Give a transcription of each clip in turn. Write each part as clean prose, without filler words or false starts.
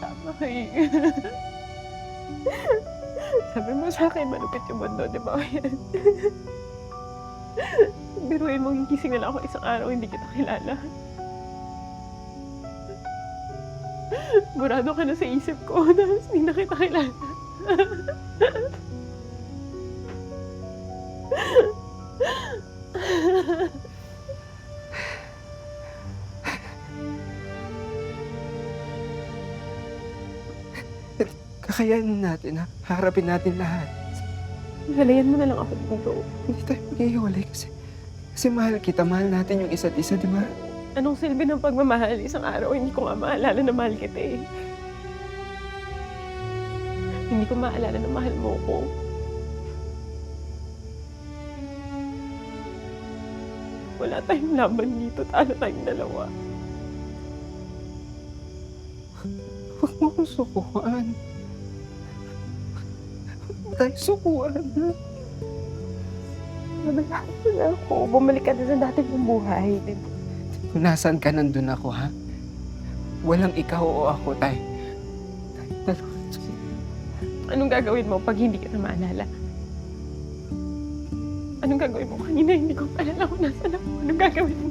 tama ka eh. Sabi mo sa'kin malupit yung mundo, 'di ba? Ayan. Biruin mo gigising na lang ako isang araw hindi kita kilala. Burado ka na sa isip ko tapos hindi na kita kilala. Kakayanin natin, ha? Harapin natin lahat. Halayan mo na lang ako dito. Hindi tayo maghihiwalay kasi mahal kita, mahal natin yung isa't isa, di ba? Anong silbi ng pagmamahal? Isang araw hindi ko nga maalala na mahal kita eh. Hindi ko maalala na mahal mo ko. Wala tayong laban dito, talo tayong dalawa. Huwag mo akong sukuan. Huwag mo tayo sukuan, ha? Nabalaki mo na ako. Bumalik ka na sa dati mong buhay. Kung nasaan ka, nandun ako, ha? Walang ikaw o ako, tay. Dalawa. Anong gagawin mo pag hindi kita maalala? Anong gagawin mo? Kanina hindi ko maalala kung nasaan ako. Anong gagawin mo?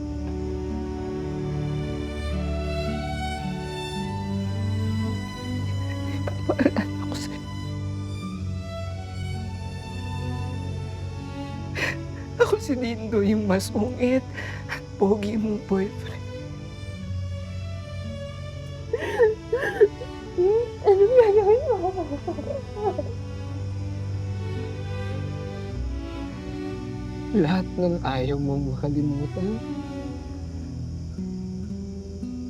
Paalala ko sa'yo. Ako si Dindo, yung mas ungit at pogi mong boyfriend. Anong gagawin mo? Lahat ng ayaw mong makalimutan,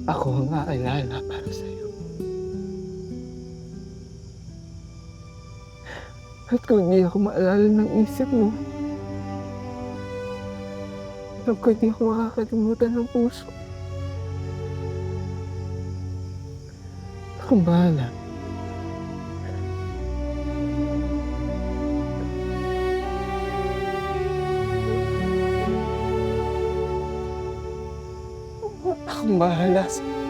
ako ang aalala para sa'yo. At kung hindi ako maalala ng isip mo, alam ko hindi ako makakalimutan ng puso. Akong bahala. Akong bahala sa'yo.